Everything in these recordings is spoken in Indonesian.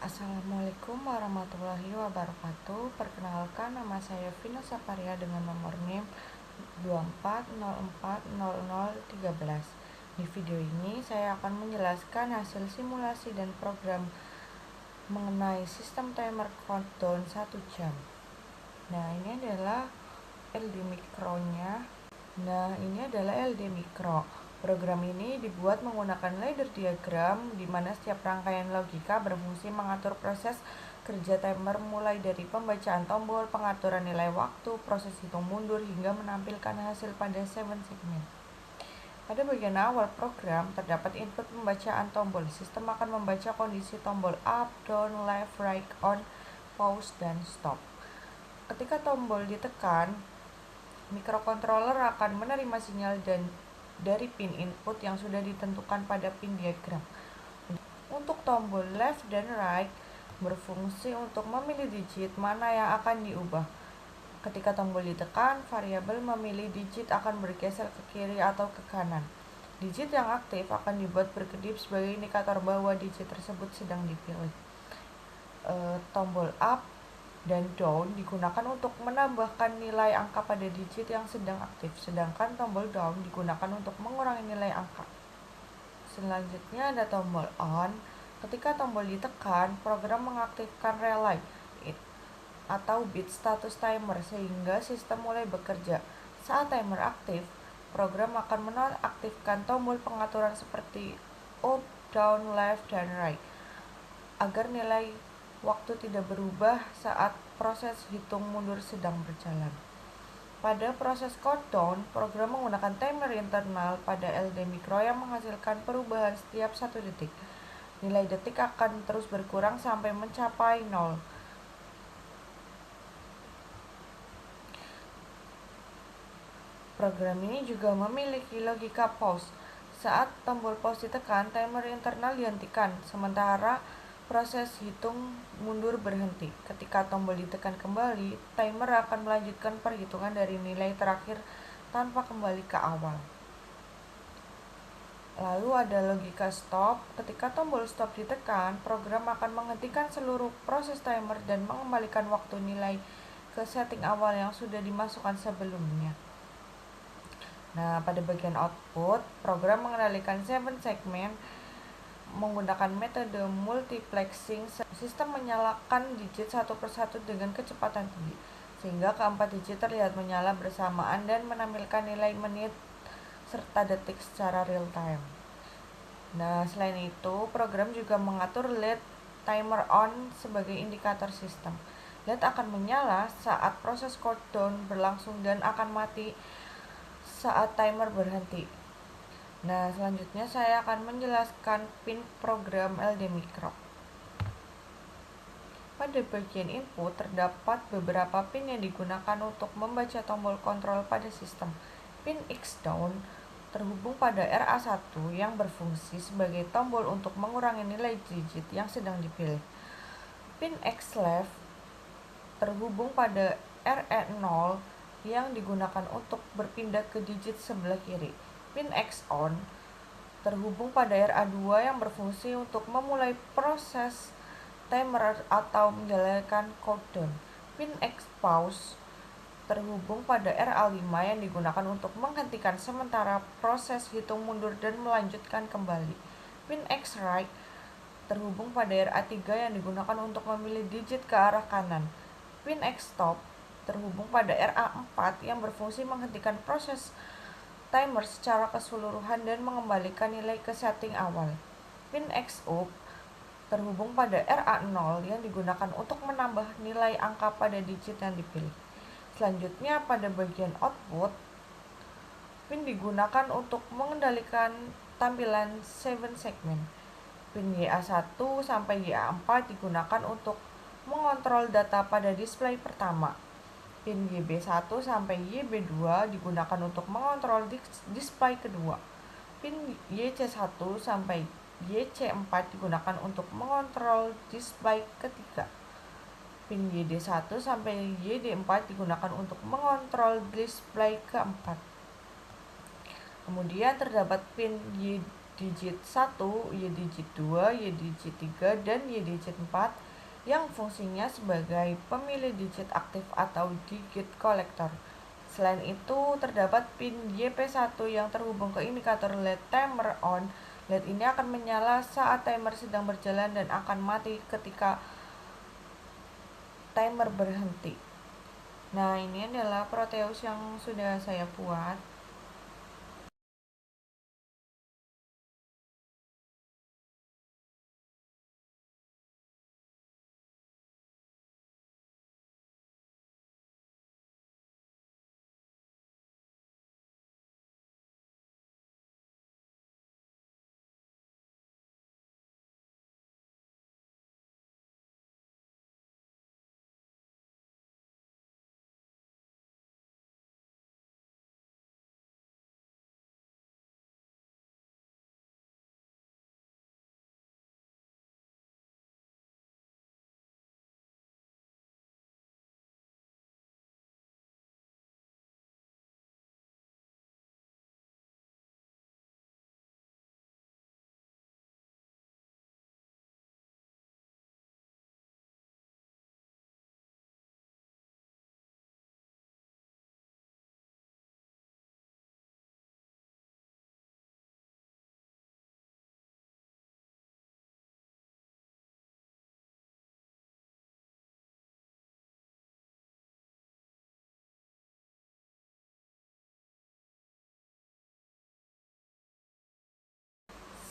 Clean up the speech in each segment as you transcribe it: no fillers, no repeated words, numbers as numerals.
Assalamualaikum warahmatullahi wabarakatuh. Perkenalkan, nama saya Vina Saparia dengan nomor NIM 24040013. Di video ini saya akan menjelaskan hasil simulasi dan program mengenai sistem timer countdown 1 jam. Nah, ini adalah LD mikronya. LD mikro. Program ini dibuat menggunakan ladder diagram di mana setiap rangkaian logika berfungsi mengatur proses kerja timer mulai dari pembacaan tombol, pengaturan nilai waktu, proses hitung mundur hingga menampilkan hasil pada 7 segmen. Pada bagian awal program terdapat input pembacaan tombol. Sistem akan membaca kondisi tombol up, down, left, right, on, pause, dan stop. Ketika tombol ditekan, mikrokontroler akan menerima sinyal dari pin input yang sudah ditentukan pada pin diagram. Untuk tombol left dan right berfungsi untuk memilih digit mana yang akan diubah. Ketika tombol ditekan, variabel memilih digit akan bergeser ke kiri atau ke kanan. Digit yang aktif akan dibuat berkedip sebagai indikator bahwa digit tersebut sedang dipilih. Tombol up dan down digunakan untuk menambahkan nilai angka pada digit yang sedang aktif, sedangkan tombol down digunakan untuk mengurangi nilai angka. Selanjutnya ada tombol on. Ketika tombol ditekan, program mengaktifkan relay atau bit status timer sehingga sistem mulai bekerja. Saat timer aktif, program akan menonaktifkan tombol pengaturan seperti up, down, left, dan right agar nilai waktu tidak berubah saat proses hitung mundur sedang berjalan. Pada proses countdown, program menggunakan timer internal pada LD mikro yang menghasilkan perubahan setiap 1 detik. Nilai detik akan terus berkurang sampai mencapai 0. Program ini juga memiliki logika pause. Saat tombol pause ditekan, timer internal dihentikan, sementara proses hitung mundur berhenti. Ketika tombol ditekan kembali, timer akan melanjutkan perhitungan dari nilai terakhir tanpa kembali ke awal. Lalu ada logika stop. Ketika tombol stop ditekan, program akan menghentikan seluruh proses timer dan mengembalikan waktu nilai ke setting awal yang sudah dimasukkan sebelumnya. Nah, pada bagian output, program mengendalikan 7 segmen menggunakan metode multiplexing. Sistem menyalakan digit satu persatu dengan kecepatan tinggi, sehingga keempat digit terlihat menyala bersamaan dan menampilkan nilai menit serta detik secara real time. Nah, selain itu, program juga mengatur LED timer on sebagai indikator sistem. LED akan menyala saat proses countdown berlangsung dan akan mati saat timer berhenti. Nah, selanjutnya saya akan menjelaskan pin program LD mikro. Pada bagian input terdapat beberapa pin yang digunakan untuk membaca tombol kontrol pada sistem. Pin X down terhubung pada RA1 yang berfungsi sebagai tombol untuk mengurangi nilai digit yang sedang dipilih. Pin X left terhubung pada RE0 yang digunakan untuk berpindah ke digit sebelah kiri. Pin X on terhubung pada RA2 yang berfungsi untuk memulai proses timer atau menjalankan countdown. Pin X pause terhubung pada RA5 yang digunakan untuk menghentikan sementara proses hitung mundur dan melanjutkan kembali. Pin X right terhubung pada RA3 yang digunakan untuk memilih digit ke arah kanan. Pin X stop terhubung pada RA4 yang berfungsi menghentikan proses timer secara keseluruhan dan mengembalikan nilai ke setting awal. Pin X up terhubung pada RA0 yang digunakan untuk menambah nilai angka pada digit yang dipilih. Selanjutnya pada bagian output, pin digunakan untuk mengendalikan tampilan 7 segmen. Pin YA1 sampai YA4 digunakan untuk mengontrol data pada display pertama. Pin YB1 sampai YB2 digunakan untuk mengontrol display kedua. Pin YC1 sampai YC4 digunakan untuk mengontrol display ketiga. Pin YD1 sampai YD4 digunakan untuk mengontrol display keempat. Kemudian terdapat pin digit 1, Y digit 2, Y digit 3, dan Y digit 4 yang fungsinya sebagai pemilih digit aktif atau digit kolektor. Selain itu, terdapat pin YP1 yang terhubung ke indikator LED timer on. LED ini akan menyala saat timer sedang berjalan dan akan mati ketika timer berhenti. Nah, ini adalah Proteus yang sudah saya buat.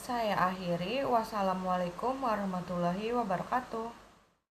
Saya akhiri. Wassalamualaikum warahmatullahi wabarakatuh.